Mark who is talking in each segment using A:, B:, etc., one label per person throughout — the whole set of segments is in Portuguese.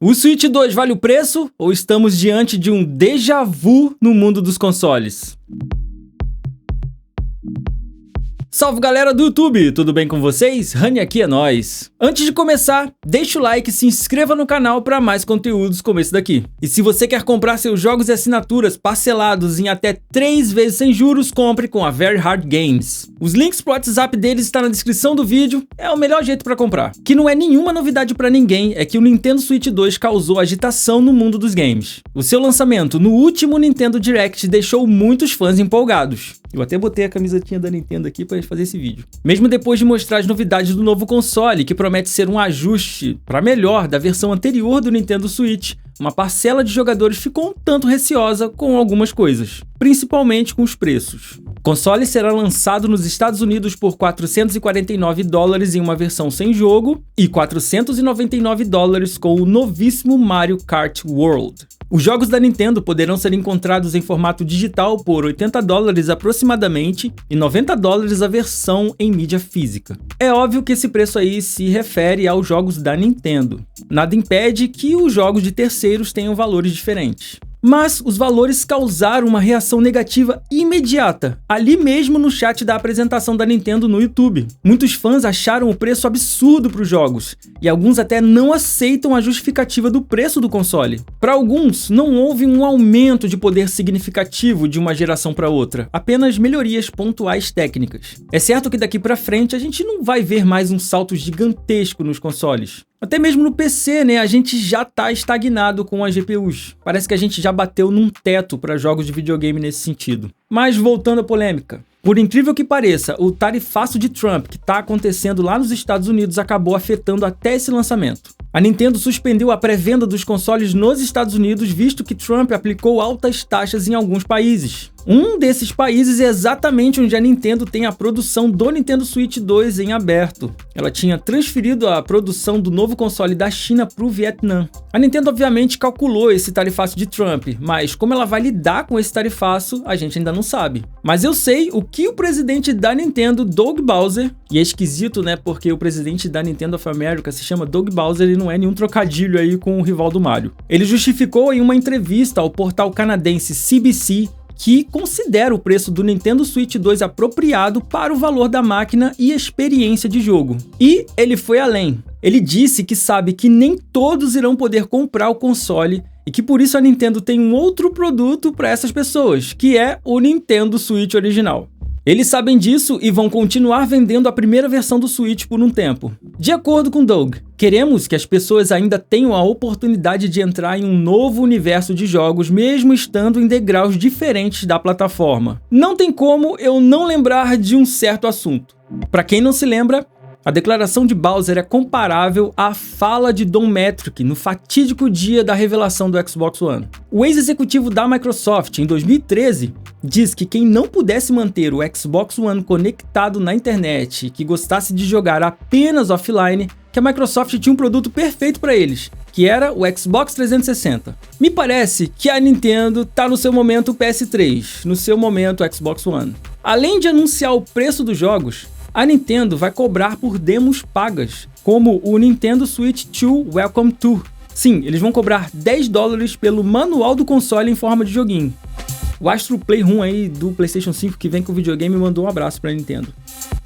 A: O Switch 2 vale o preço ou estamos diante de um déjà vu no mundo dos consoles? Salve galera do YouTube, tudo bem com vocês? Rani aqui é nóis! Antes de começar, deixa o like e se inscreva no canal para mais conteúdos como esse daqui. E se você quer comprar seus jogos e assinaturas parcelados em até 3 vezes sem juros, compre com a Very Hard Games. Os links pro WhatsApp deles estão na descrição do vídeo, é o melhor jeito para comprar. Que não é nenhuma novidade para ninguém, é que o Nintendo Switch 2 causou agitação no mundo dos games. O seu lançamento no último Nintendo Direct deixou muitos fãs empolgados. Eu até botei a camisetinha da Nintendo aqui para fazer esse vídeo. Mesmo depois de mostrar as novidades do novo console, que promete ser um ajuste para melhor da versão anterior do Nintendo Switch, uma parcela de jogadores ficou um tanto receosa com algumas coisas, principalmente com os preços. O console será lançado nos Estados Unidos por $449 em uma versão sem jogo e $499 com o novíssimo Mario Kart World. Os jogos da Nintendo poderão ser encontrados em formato digital por $80 aproximadamente e $90 a versão em mídia física. É óbvio que esse preço aí se refere aos jogos da Nintendo. Nada impede que os jogos de terceiros tenham valores diferentes. Mas os valores causaram uma reação negativa imediata, ali mesmo no chat da apresentação da Nintendo no YouTube. Muitos fãs acharam o preço absurdo para os jogos, e alguns até não aceitam a justificativa do preço do console. Para alguns, não houve um aumento de poder significativo de uma geração para outra, apenas melhorias pontuais técnicas. É certo que daqui para frente a gente não vai ver mais um salto gigantesco nos consoles. Até mesmo no PC, né, a gente já tá estagnado com as GPUs. Parece que a gente já bateu num teto para jogos de videogame nesse sentido. Mas voltando à polêmica. Por incrível que pareça, o tarifaço de Trump que está acontecendo lá nos Estados Unidos acabou afetando até esse lançamento. A Nintendo suspendeu a pré-venda dos consoles nos Estados Unidos, visto que Trump aplicou altas taxas em alguns países. Um desses países é exatamente onde a Nintendo tem a produção do Nintendo Switch 2 em aberto. Ela tinha transferido a produção do novo console da China para o Vietnã. A Nintendo obviamente calculou esse tarifaço de Trump, mas como ela vai lidar com esse tarifaço, a gente ainda não sabe. Mas eu sei o que o presidente da Nintendo, Doug Bowser, e é esquisito, né, porque o presidente da Nintendo of America se chama Doug Bowser e não é nenhum trocadilho aí com o rival do Mario. Ele justificou em uma entrevista ao portal canadense CBC que considera o preço do Nintendo Switch 2 apropriado para o valor da máquina e experiência de jogo. E ele foi além. Ele disse que sabe que nem todos irão poder comprar o console e que por isso a Nintendo tem um outro produto para essas pessoas, que é o Nintendo Switch original. Eles sabem disso e vão continuar vendendo a primeira versão do Switch por um tempo. De acordo com Doug, queremos que as pessoas ainda tenham a oportunidade de entrar em um novo universo de jogos, mesmo estando em degraus diferentes da plataforma. Não tem como eu não lembrar de um certo assunto. Para quem não se lembra, a declaração de Bowser é comparável à fala de Don Mattrick no fatídico dia da revelação do Xbox One. O ex-executivo da Microsoft, em 2013, diz que quem não pudesse manter o Xbox One conectado na internet e que gostasse de jogar apenas offline, que a Microsoft tinha um produto perfeito para eles, que era o Xbox 360. Me parece que a Nintendo tá no seu momento PS3, no seu momento Xbox One. Além de anunciar o preço dos jogos, a Nintendo vai cobrar por demos pagas, como o Nintendo Switch 2 Welcome Tour. Sim, eles vão cobrar $10 pelo manual do console em forma de joguinho. O Astro Playroom aí do PlayStation 5 que vem com o videogame mandou um abraço para a Nintendo.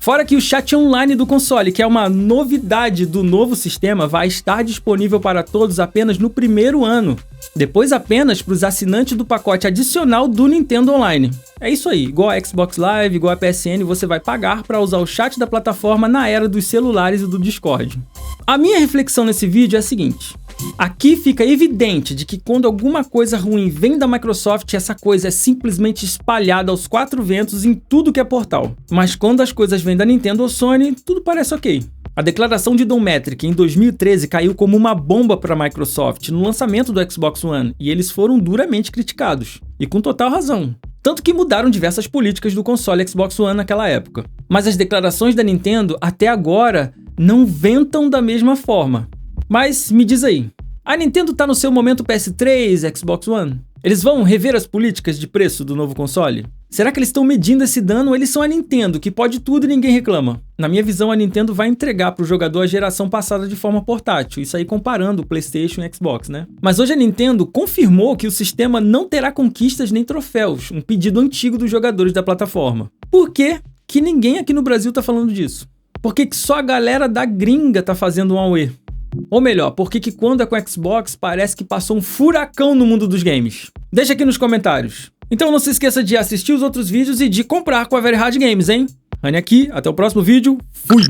A: Fora que o chat online do console, que é uma novidade do novo sistema, vai estar disponível para todos apenas no primeiro ano. Depois apenas para os assinantes do pacote adicional do Nintendo Online. É isso aí, igual a Xbox Live, igual a PSN, você vai pagar para usar o chat da plataforma na era dos celulares e do Discord. A minha reflexão nesse vídeo é a seguinte. Aqui fica evidente de que quando alguma coisa ruim vem da Microsoft, essa coisa é simplesmente espalhada aos 4 ventos em tudo que é portal. Mas quando as coisas vêm da Nintendo ou Sony, tudo parece ok. A declaração de Don Mattrick em 2013 caiu como uma bomba para a Microsoft no lançamento do Xbox One e eles foram duramente criticados. E com total razão. Tanto que mudaram diversas políticas do console Xbox One naquela época. Mas as declarações da Nintendo até agora não ventam da mesma forma. Mas me diz aí, a Nintendo tá no seu momento PS3, Xbox One? Eles vão rever as políticas de preço do novo console? Será que eles estão medindo esse dano ou eles são a Nintendo, que pode tudo e ninguém reclama? Na minha visão, a Nintendo vai entregar para o jogador a geração passada de forma portátil, isso aí comparando o PlayStation e Xbox, né? Mas hoje a Nintendo confirmou que o sistema não terá conquistas nem troféus, um pedido antigo dos jogadores da plataforma. Por que que ninguém aqui no Brasil tá falando disso? Por que que só a galera da gringa tá fazendo um AUE? Ou melhor, por que que quando é com o Xbox parece que passou um furacão no mundo dos games? Deixa aqui nos comentários. Então não se esqueça de assistir os outros vídeos e de comprar com a Very Hard Games, hein? Rani aqui, até o próximo vídeo, fui!